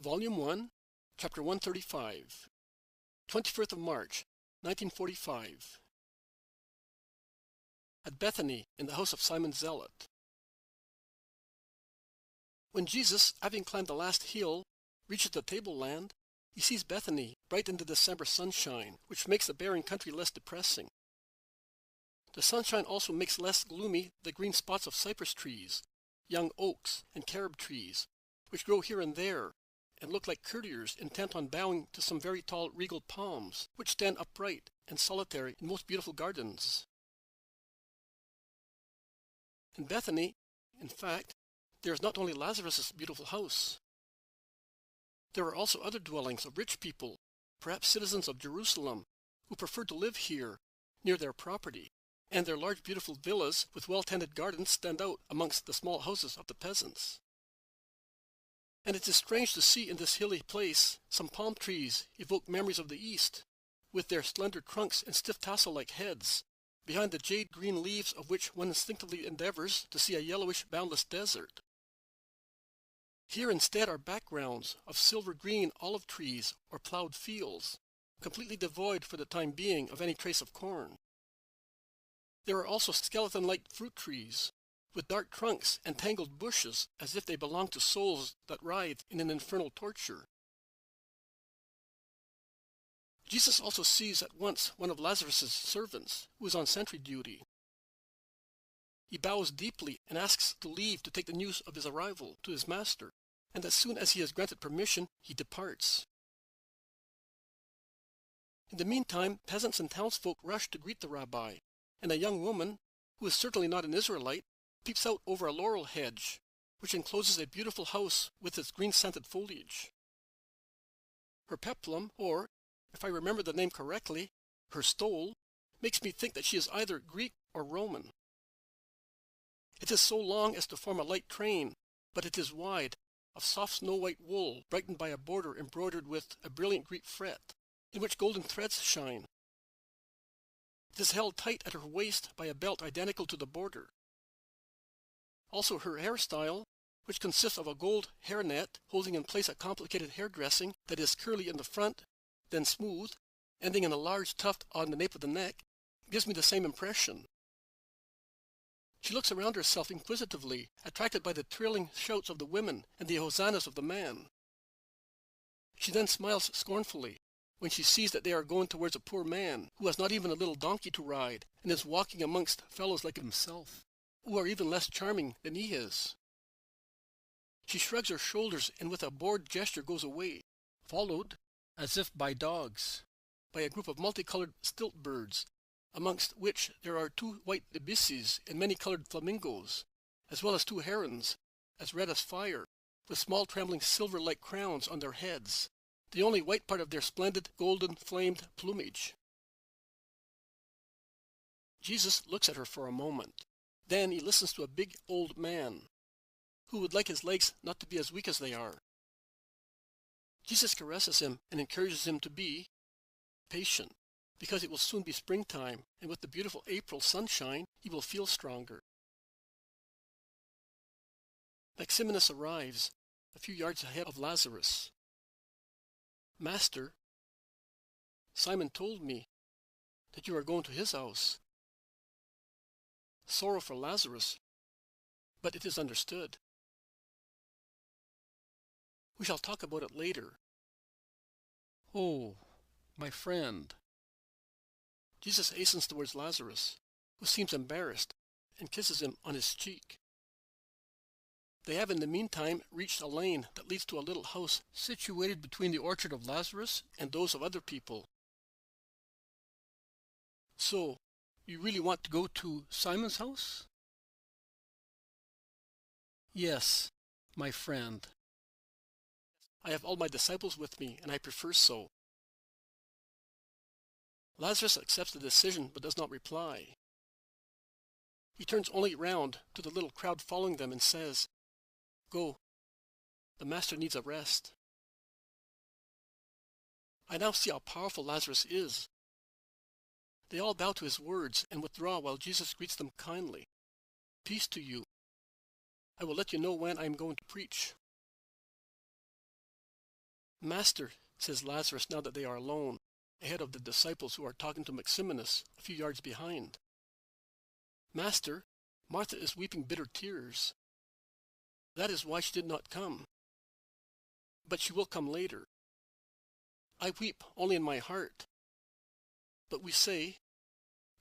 Volume 1, Chapter 135, 21st of March, 1945. At Bethany, in the house of Simon Zealot. When Jesus, having climbed the last hill, reaches the tableland, he sees Bethany bright in the December sunshine, which makes the barren country less depressing. The sunshine also makes less gloomy the green spots of cypress trees, young oaks, and carob trees, which grow here and there, and look like courtiers intent on bowing to some very tall regal palms, which stand upright and solitary in most beautiful gardens. In Bethany, in fact, there is not only Lazarus' beautiful house. There are also other dwellings of rich people, perhaps citizens of Jerusalem, who prefer to live here, near their property, and their large beautiful villas with well-tended gardens stand out amongst the small houses of the peasants. And it is strange to see in this hilly place some palm trees evoke memories of the East, with their slender trunks and stiff tassel-like heads, behind the jade-green leaves of which one instinctively endeavors to see a yellowish, boundless desert. Here instead are backgrounds of silver-green olive trees or plowed fields, completely devoid for the time being of any trace of corn. There are also skeleton-like fruit trees, with dark trunks and tangled bushes as if they belonged to souls that writhed in an infernal torture. Jesus also sees at once one of Lazarus' servants, who is on sentry duty. He bows deeply and asks to leave to take the news of his arrival to his master, and as soon as he has granted permission, he departs. In the meantime, peasants and townsfolk rush to greet the rabbi, and a young woman, who is certainly not an Israelite, peeps out over a laurel hedge, which encloses a beautiful house with its green-scented foliage. Her peplum, or, if I remember the name correctly, her stole, makes me think that she is either Greek or Roman. It is so long as to form a light train, but it is wide, of soft snow-white wool, brightened by a border embroidered with a brilliant Greek fret, in which golden threads shine. It is held tight at her waist by a belt identical to the border. Also her hairstyle, which consists of a gold hairnet holding in place a complicated hairdressing that is curly in the front, then smooth, ending in a large tuft on the nape of the neck, gives me the same impression. She looks around herself inquisitively, attracted by the thrilling shouts of the women and the hosannas of the man. She then smiles scornfully when she sees that they are going towards a poor man who has not even a little donkey to ride and is walking amongst fellows like himself, who are even less charming than he is. She shrugs her shoulders and with a bored gesture goes away, followed, as if by dogs, by a group of multicolored stilt birds, amongst which there are 2 white ibises and many-colored flamingos, as well as 2 herons, as red as fire, with small trembling silver-like crowns on their heads, the only white part of their splendid golden-flamed plumage. Jesus looks at her for a moment. Then he listens to a big old man, who would like his legs not to be as weak as they are. Jesus caresses him and encourages him to be patient, because it will soon be springtime, and with the beautiful April sunshine, he will feel stronger. Maximinus arrives, a few yards ahead of Lazarus. "Master, Simon told me that you are going to his house." Sorrow for Lazarus, but it is understood. We shall talk about it later. "Oh, my friend." Jesus hastens towards Lazarus, who seems embarrassed, and kisses him on his cheek. They have in the meantime reached a lane that leads to a little house situated between the orchard of Lazarus and those of other people. "So, you really want to go to Simon's house?" "Yes, my friend. I have all my disciples with me, and I prefer so." Lazarus accepts the decision but does not reply. He turns only round to the little crowd following them and says, "Go. The master needs a rest." I now see how powerful Lazarus is. They all bow to his words and withdraw while Jesus greets them kindly. "Peace to you. I will let you know when I am going to preach." Master, says Lazarus now that they are alone, ahead of the disciples who are talking to Maximinus a few yards behind. Master, Martha is weeping bitter tears. That is why she did not come. But she will come later. I weep only in my heart. But we say,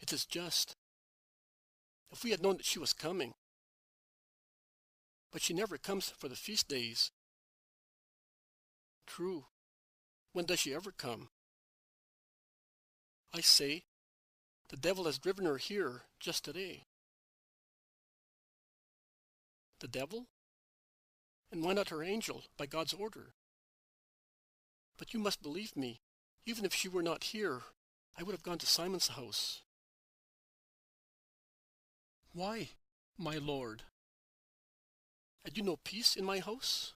it is just. If we had known that she was coming. But she never comes for the feast days. True. When does she ever come? I say, the devil has driven her here just today. The devil? And why not her angel, by God's order? But you must believe me. Even if she were not here, I would have gone to Simon's house. Why, my lord? Had you no peace in my house?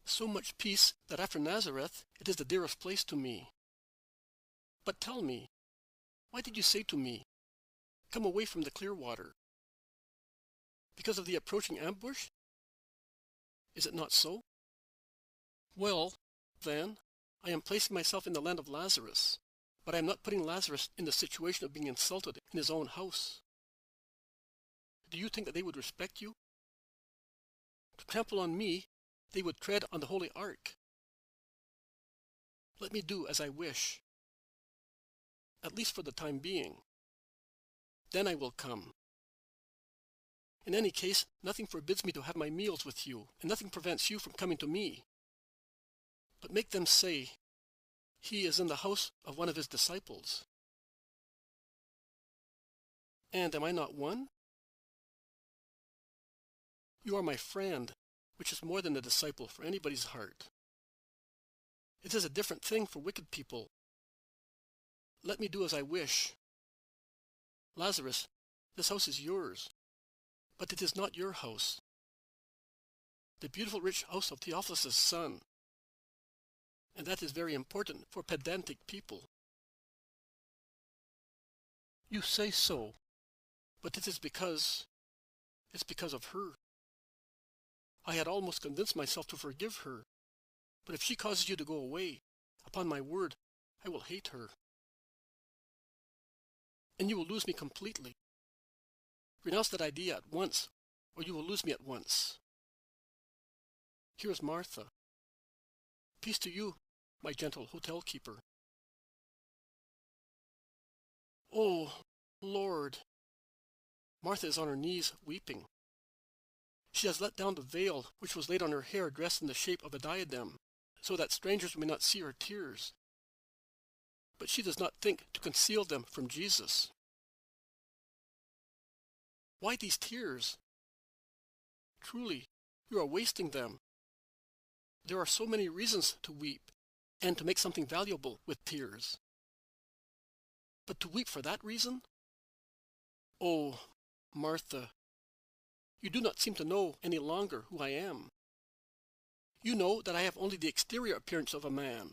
So much peace that after Nazareth it is the dearest place to me. But tell me, why did you say to me, come away from the clear water? Because of the approaching ambush? Is it not so? Well, then, I am placing myself in the land of Lazarus, but I am not putting Lazarus in the situation of being insulted in his own house. Do you think that they would respect you? To trample on me, they would tread on the holy ark. Let me do as I wish, at least for the time being. Then I will come. In any case, nothing forbids me to have my meals with you, and nothing prevents you from coming to me. But make them say, he is in the house of one of his disciples. And am I not one? You are my friend, which is more than a disciple for anybody's heart. It is a different thing for wicked people. Let me do as I wish. Lazarus, this house is yours, but it is not your house. The beautiful rich house of Theophilus' son. And that is very important for pedantic people. You say so, but it's because of her. I had almost convinced myself to forgive her, but if she causes you to go away, upon my word, I will hate her. And you will lose me completely. Renounce that idea at once, or you will lose me at once. Here is Martha. Peace to you, my gentle hotel keeper. Oh, Lord! Martha is on her knees, weeping. She has let down the veil which was laid on her hair dressed in the shape of a diadem, so that strangers may not see her tears. But she does not think to conceal them from Jesus. Why these tears? Truly, you are wasting them. There are so many reasons to weep, and to make something valuable with tears. But to weep for that reason? Oh, Martha, you do not seem to know any longer who I am. You know that I have only the exterior appearance of a man.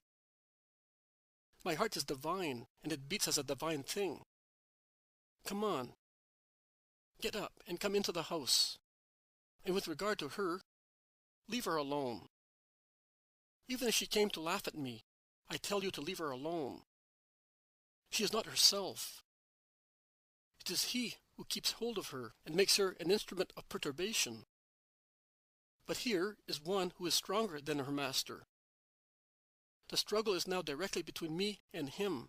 My heart is divine, and it beats as a divine thing. Come on. Get up and come into the house. And with regard to her, leave her alone. Even if she came to laugh at me, I tell you to leave her alone. She is not herself. It is he who keeps hold of her and makes her an instrument of perturbation. But here is one who is stronger than her master. The struggle is now directly between me and him.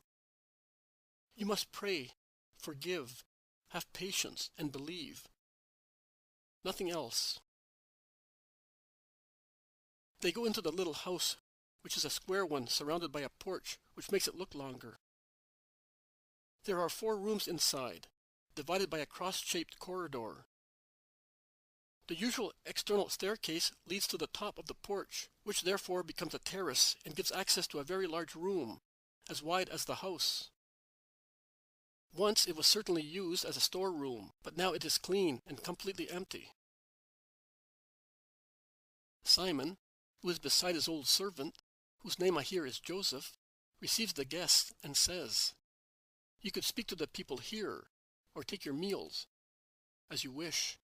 You must pray, forgive, have patience, and believe. Nothing else. They go into the little house, which is a square one surrounded by a porch, which makes it look longer. There are 4 rooms inside, divided by a cross-shaped corridor. The usual external staircase leads to the top of the porch, which therefore becomes a terrace and gives access to a very large room, as wide as the house. Once it was certainly used as a storeroom, but now it is clean and completely empty. Simon, who is beside his old servant, whose name I hear is Joseph, receives the guests and says, "You could speak to the people here, or take your meals, as you wish."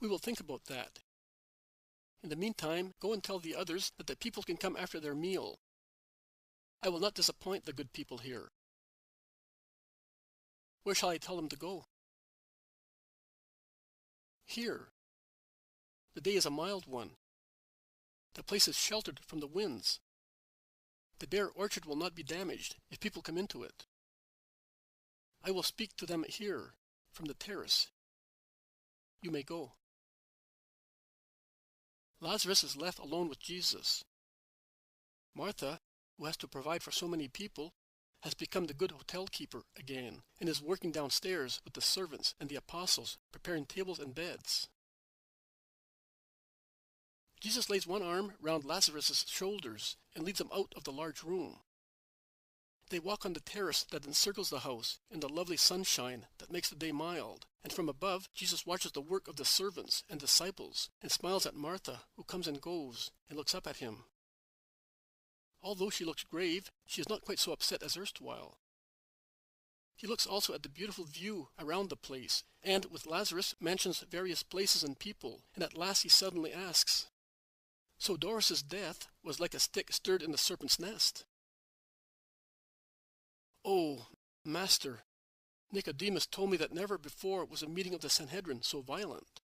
We will think about that. In the meantime, go and tell the others that the people can come after their meal. I will not disappoint the good people here." "Where shall I tell them to go?" "Here. The day is a mild one. The place is sheltered from the winds. The bare orchard will not be damaged if people come into it. I will speak to them here, from the terrace. You may go." Lazarus is left alone with Jesus. Martha, who has to provide for so many people, has become the good hotel keeper again and is working downstairs with the servants and the apostles, preparing tables and beds. Jesus lays one arm round Lazarus' shoulders and leads him out of the large room. They walk on the terrace that encircles the house in the lovely sunshine that makes the day mild, and from above Jesus watches the work of the servants and disciples and smiles at Martha, who comes and goes, and looks up at him. Although she looks grave, she is not quite so upset as erstwhile. He looks also at the beautiful view around the place, and with Lazarus mentions various places and people, and at last he suddenly asks, "So Doris's death was like a stick stirred in the serpent's nest?" "Oh, Master, Nicodemus told me that never before was a meeting of the Sanhedrin so violent."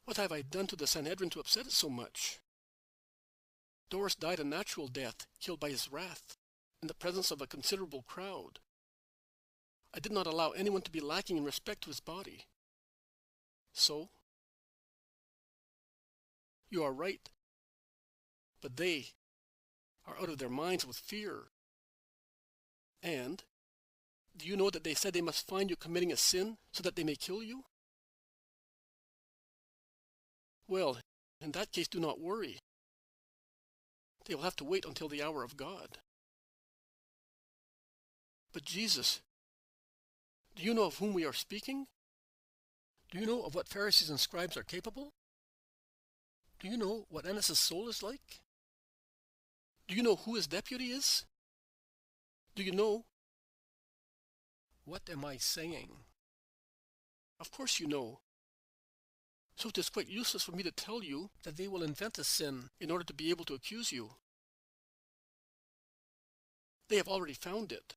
"What have I done to the Sanhedrin to upset it so much?" "Doris died a natural death, killed by his wrath, in the presence of a considerable crowd. I did not allow anyone to be lacking in respect to his body. So?" "You are right. But they are out of their minds with fear. And do you know that they said they must find you committing a sin so that they may kill you?" "Well, in that case do not worry. They will have to wait until the hour of God." "But Jesus, do you know of whom we are speaking? Do you know of what Pharisees and scribes are capable? Do you know what Annas' soul is like? Do you know who his deputy is? Do you know—" "What am I saying?" "Of course you know. So it is quite useless for me to tell you that they will invent a sin in order to be able to accuse you. They have already found it.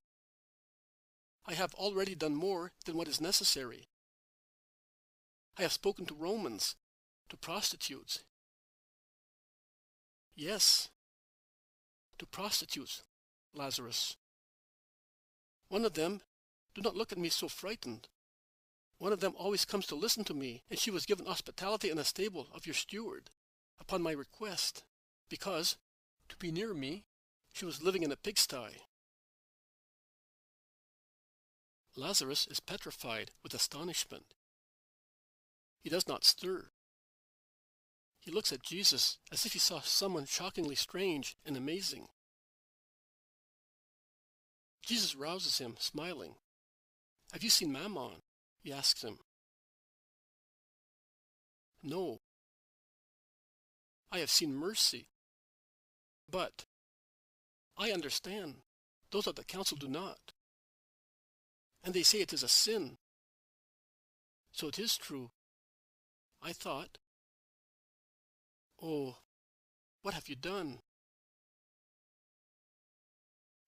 I have already done more than what is necessary. I have spoken to Romans, to prostitutes. Yes, to prostitutes, Lazarus. One of them, do not look at me so frightened. One of them always comes to listen to me, and she was given hospitality in a stable of your steward, upon my request, because, to be near me, she was living in a pigsty." Lazarus is petrified with astonishment. He does not stir. He looks at Jesus as if he saw someone shockingly strange and amazing. Jesus rouses him, smiling. "Have you seen Mammon?" he asks him. "No. I have seen mercy. But I understand. Those of the council do not. And they say it is a sin. So it is true. I thought, oh, what have you done?"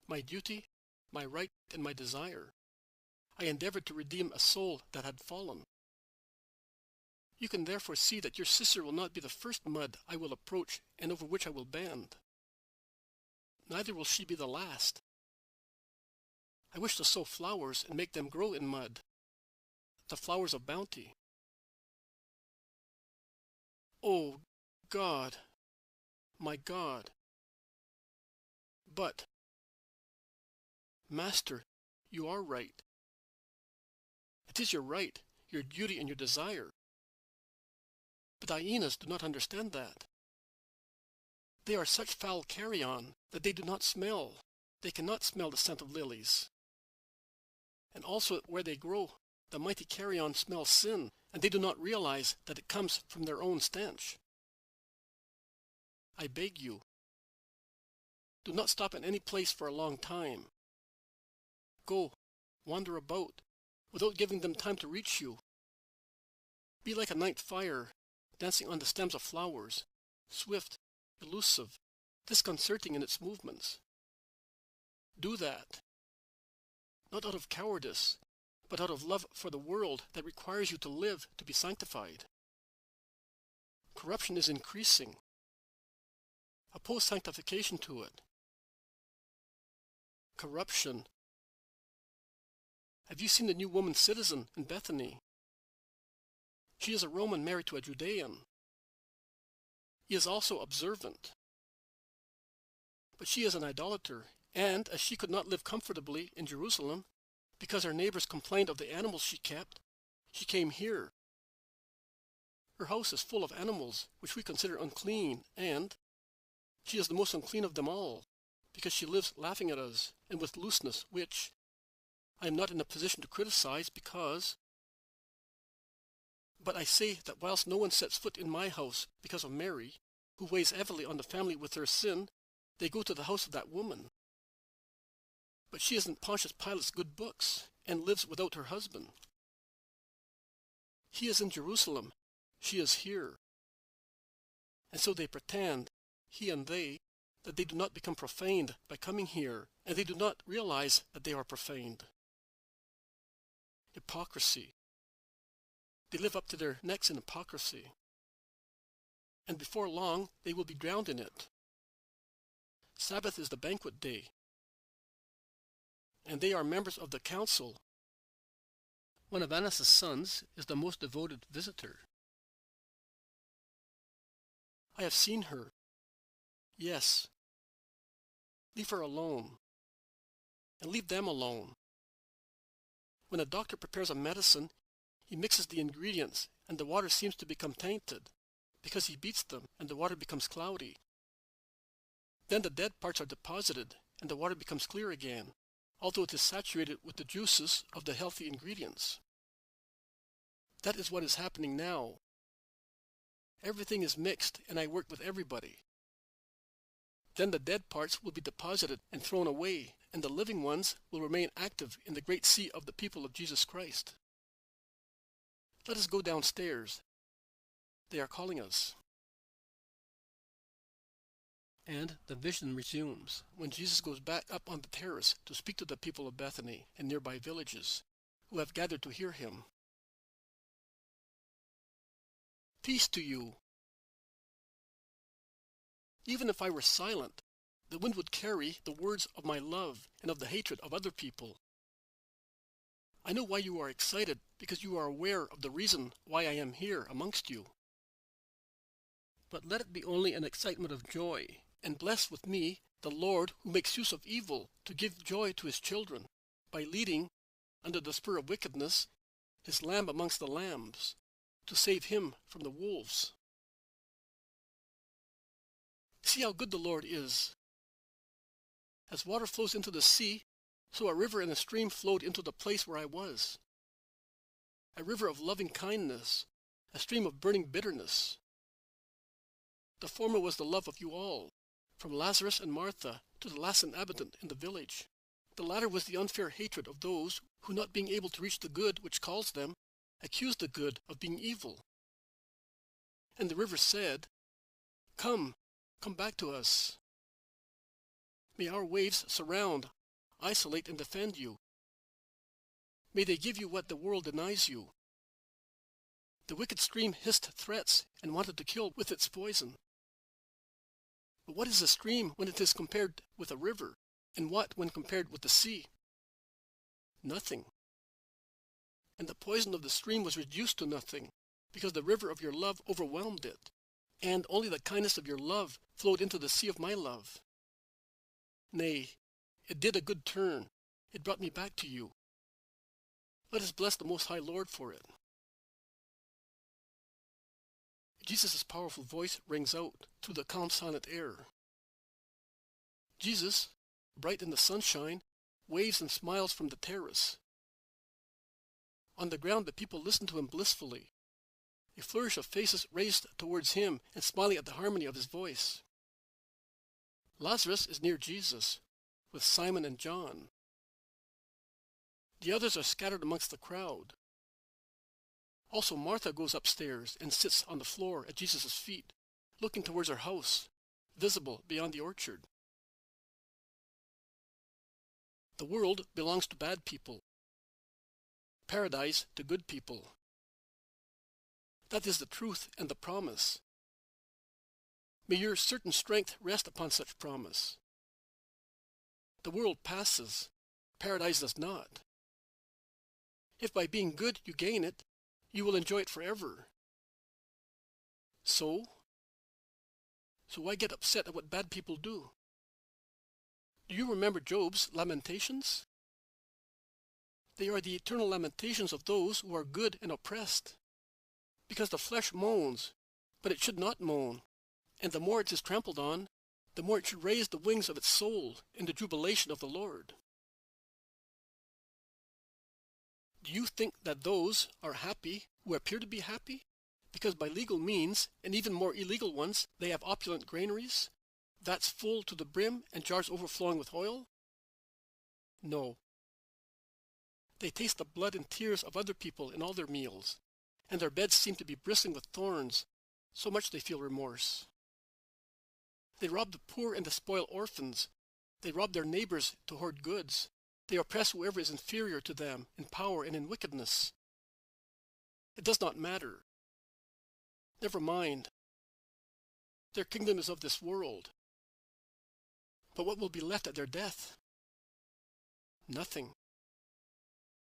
"My duty, my right, and my desire. I endeavored to redeem a soul that had fallen. You can therefore see that your sister will not be the first mud I will approach and over which I will bend. Neither will she be the last. I wish to sow flowers and make them grow in mud, the flowers of bounty. Oh, God, my God. But, Master, you are right. It is your right, your duty, and your desire. But hyenas do not understand that. They are such foul carrion that they do not smell. They cannot smell the scent of lilies. And also where they grow, the mighty carrion smells sin, and they do not realize that it comes from their own stench. I beg you, do not stop in any place for a long time. Go, wander about, without giving them time to reach you. Be like a night fire, dancing on the stems of flowers, swift, elusive, disconcerting in its movements. Do that, not out of cowardice, but out of love for the world that requires you to live to be sanctified. Corruption is increasing. Oppose sanctification to it. Corruption. Have you seen the new woman citizen in Bethany? She is a Roman married to a Judean. He is also observant. But she is an idolater, and as she could not live comfortably in Jerusalem, because her neighbors complained of the animals she kept, she came here. Her house is full of animals, which we consider unclean, and she is the most unclean of them all, because she lives laughing at us, and with looseness, which I am not in a position to criticize but I say that whilst no one sets foot in my house because of Mary, who weighs heavily on the family with her sin, they go to the house of that woman. But she is in Pontius Pilate's good books, and lives without her husband. He is in Jerusalem, she is here. And so they pretend, he and they, that they do not become profaned by coming here, and they do not realize that they are profaned. Hypocrisy. They live up to their necks in hypocrisy. And before long, they will be drowned in it. Sabbath is the banquet day. And they are members of the council. One of Annas' sons is the most devoted visitor. I have seen her. Yes. Leave her alone. And leave them alone. When a doctor prepares a medicine, he mixes the ingredients, and the water seems to become tainted, because he beats them, and the water becomes cloudy. Then the dead parts are deposited, and the water becomes clear again, although it is saturated with the juices of the healthy ingredients. That is what is happening now. Everything is mixed, and I work with everybody. Then the dead parts will be deposited and thrown away, and the living ones will remain active in the great sea of the people of Jesus Christ. Let us go downstairs. They are calling us. And the vision resumes when Jesus goes back up on the terrace to speak to the people of Bethany and nearby villages who have gathered to hear him. Peace to you. Even if I were silent, the wind would carry the words of my love and of the hatred of other people. I know why you are excited, because you are aware of the reason why I am here amongst you. But let it be only an excitement of joy, and bless with me the Lord who makes use of evil to give joy to his children, by leading, under the spur of wickedness, his lamb amongst the lambs, to save him from the wolves. See how good the Lord is. As water flows into the sea, so a river and a stream flowed into the place where I was. A river of loving kindness, a stream of burning bitterness. The former was the love of you all, from Lazarus and Martha to the last inhabitant in the village. The latter was the unfair hatred of those who, not being able to reach the good which calls them, accuse the good of being evil. And the river said, Come back to us. May our waves surround, isolate, and defend you. May they give you what the world denies you. The wicked stream hissed threats and wanted to kill with its poison. But what is a stream when it is compared with a river? And what when compared with the sea? Nothing. And the poison of the stream was reduced to nothing, because the river of your love overwhelmed it, and only the kindness of your love flowed into the sea of my love. Nay, it did a good turn. It brought me back to you. Let us bless the Most High Lord for it. Jesus' powerful voice rings out through the calm, silent air. Jesus, bright in the sunshine, waves and smiles from the terrace. On the ground the people listen to him blissfully, a flourish of faces raised towards him and smiling at the harmony of his voice. Lazarus is near Jesus, with Simon and John. The others are scattered amongst the crowd. Also Martha goes upstairs and sits on the floor at Jesus' feet, looking towards her house, visible beyond the orchard. The world belongs to bad people, paradise to good people. That is the truth and the promise. May your certain strength rest upon such promise. The world passes, paradise does not. If by being good you gain it, you will enjoy it forever. So why get upset at what bad people do? Do you remember Job's lamentations? They are the eternal lamentations of those who are good and oppressed. Because the flesh moans, but it should not moan, and the more it is trampled on, the more it should raise the wings of its soul in the jubilation of the Lord. Do you think that those are happy who appear to be happy? Because by legal means, and even more illegal ones, they have opulent granaries, vats full to the brim and jars overflowing with oil? No. They taste the blood and tears of other people in all their meals, and their beds seem to be bristling with thorns, so much they feel remorse. They rob the poor and despoil orphans. They rob their neighbors to hoard goods. They oppress whoever is inferior to them in power and in wickedness. It does not matter. Never mind. Their kingdom is of this world. But what will be left at their death? Nothing.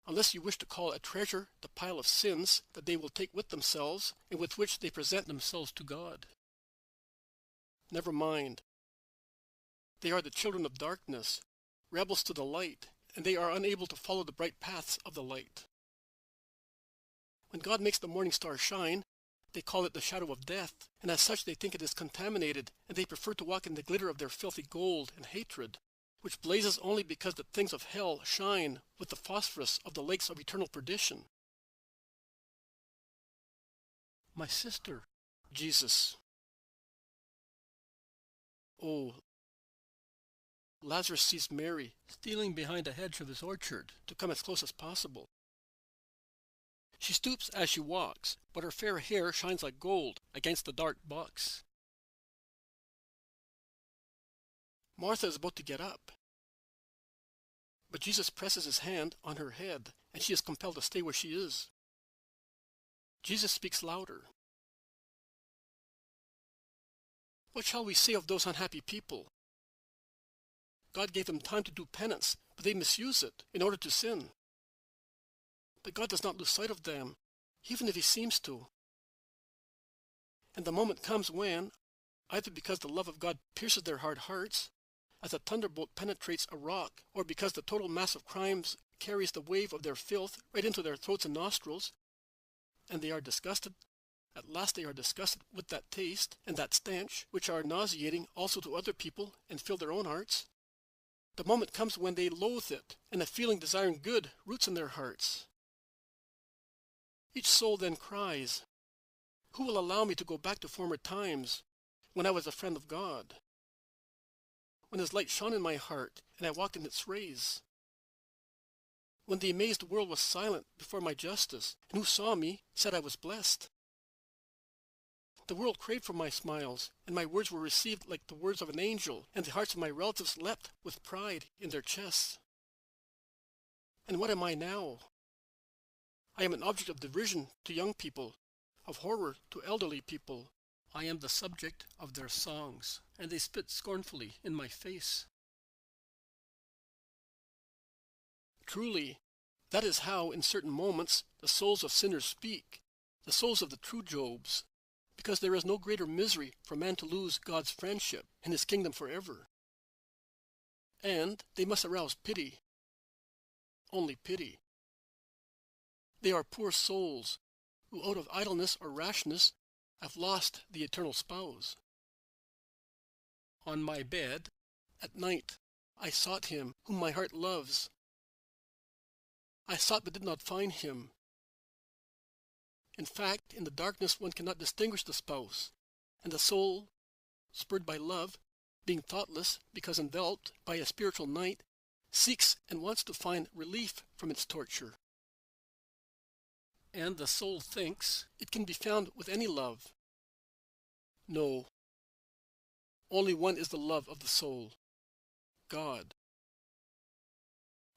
Unless you wish to call a treasure the pile of sins that they will take with themselves and with which they present themselves to God. Never mind. They are the children of darkness, rebels to the light, and they are unable to follow the bright paths of the light. When God makes the morning star shine, they call it the shadow of death, and as such they think it is contaminated, and they prefer to walk in the glitter of their filthy gold and hatred, which blazes only because the things of hell shine with the phosphorus of the lakes of eternal perdition. My sister, Jesus. Oh, Lazarus sees Mary stealing behind a hedge of his orchard to come as close as possible. She stoops as she walks, but her fair hair shines like gold against the dark box. Martha is about to get up, but Jesus presses his hand on her head, and she is compelled to stay where she is. Jesus speaks louder. What shall we say of those unhappy people? God gave them time to do penance, but they misuse it in order to sin. But God does not lose sight of them, even if he seems to. And the moment comes when, either because the love of God pierces their hard hearts, as a thunderbolt penetrates a rock, or because the total mass of crimes carries the wave of their filth right into their throats and nostrils, and they are disgusted. At last they are disgusted with that taste and that stench, which are nauseating also to other people and fill their own hearts. The moment comes when they loathe it, and a feeling desiring good roots in their hearts. Each soul then cries, "Who will allow me to go back to former times, when I was a friend of God? When his light shone in my heart, and I walked in its rays? When the amazed world was silent before my justice, and who saw me said I was blessed? The world craved for my smiles, and my words were received like the words of an angel, and the hearts of my relatives leapt with pride in their chests. And what am I now? I am an object of derision to young people, of horror to elderly people. I am the subject of their songs, and they spit scornfully in my face." Truly, that is how, in certain moments, the souls of sinners speak, the souls of the true Jobs, because there is no greater misery for man to lose God's friendship and his kingdom forever. And they must arouse pity, only pity. They are poor souls who, out of idleness or rashness, have lost the eternal spouse. On my bed, at night, I sought him whom my heart loves. I sought but did not find him. In fact, in the darkness one cannot distinguish the spouse, and the soul, spurred by love, being thoughtless because enveloped by a spiritual night, seeks and wants to find relief from its torture. and the soul thinks it can be found with any love. No, only one is the love of the soul, God.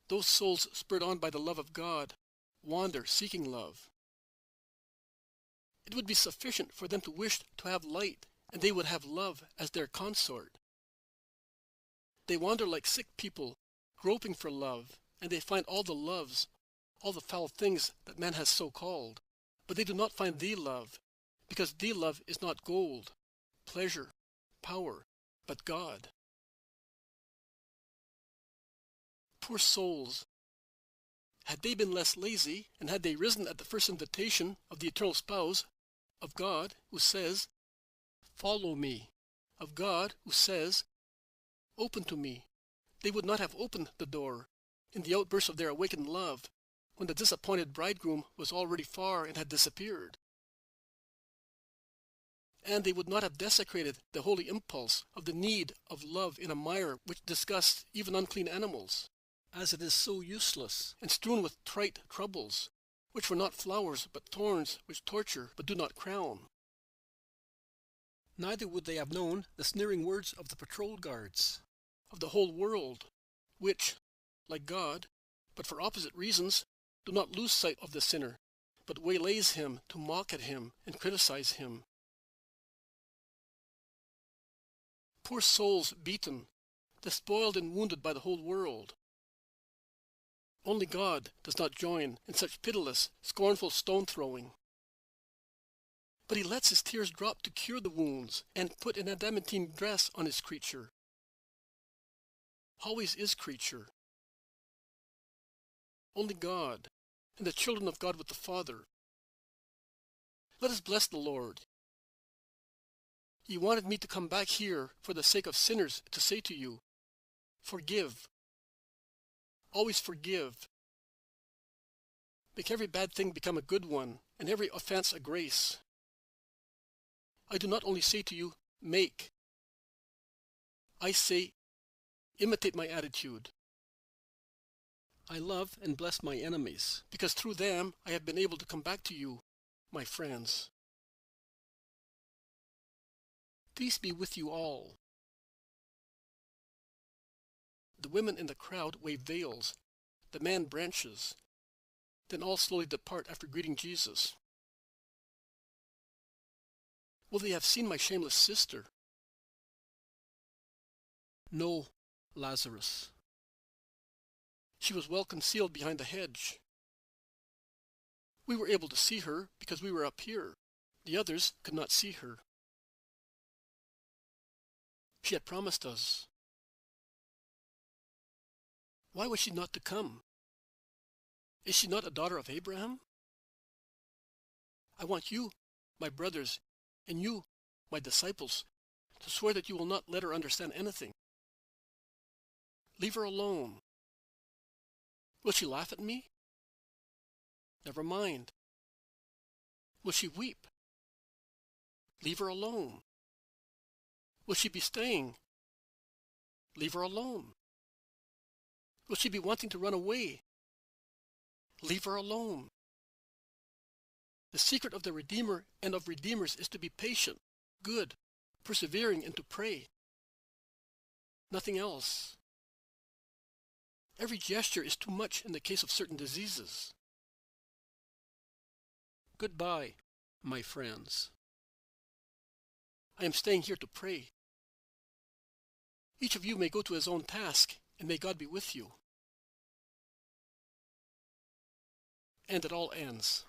Those souls spurred on by the love of God wander seeking love. It would be sufficient for them to wish to have light, and they would have love as their consort. They wander like sick people, groping for love, and they find all the loves, all the foul things that man has so called. But they do not find the love, because the love is not gold, pleasure, power, but God. Poor souls! Had they been less lazy, and had they risen at the first invitation of the eternal spouse, of God, who says, "Follow me," of God, who says, "Open to me," they would not have opened the door, in the outburst of their awakened love, when the disappointed bridegroom was already far and had disappeared. And they would not have desecrated the holy impulse of the need of love in a mire which disgusts even unclean animals, as it is so useless, and strewn with trite troubles, which were not flowers but thorns which torture but do not crown. Neither would they have known the sneering words of the patrol guards, of the whole world, which, like God, but for opposite reasons, do not lose sight of the sinner, but waylays him to mock at him and criticize him. Poor souls beaten, despoiled and wounded by the whole world. Only God does not join in such pitiless, scornful stone-throwing. But he lets his tears drop to cure the wounds and put an adamantine dress on his creature. Always is creature. Only God, and the children of God with the Father. Let us bless the Lord. He wanted me to come back here for the sake of sinners to say to you, forgive. Always forgive. Make every bad thing become a good one, and every offense a grace. I do not only say to you, make. I say, imitate my attitude. I love and bless my enemies, because through them I have been able to come back to you, my friends. Peace be with you all. The women in the crowd wave veils, the man branches. Then all slowly depart after greeting Jesus. Will they have seen my shameless sister? No, Lazarus. She was well concealed behind the hedge. We were able to see her because we were up here. The others could not see her. She had promised us. Why was she not to come? Is she not a daughter of Abraham? I want you, my brothers, and you, my disciples, to swear that you will not let her understand anything. Leave her alone. Will she laugh at me? Never mind. Will she weep? Leave her alone. Will she be staying? Leave her alone. Will she be wanting to run away? Leave her alone. The secret of the Redeemer and of Redeemers is to be patient, good, persevering, and to pray. Nothing else. Every gesture is too much in the case of certain diseases. Goodbye, my friends. I am staying here to pray. Each of you may go to his own task, and may God be with you. And it all ends.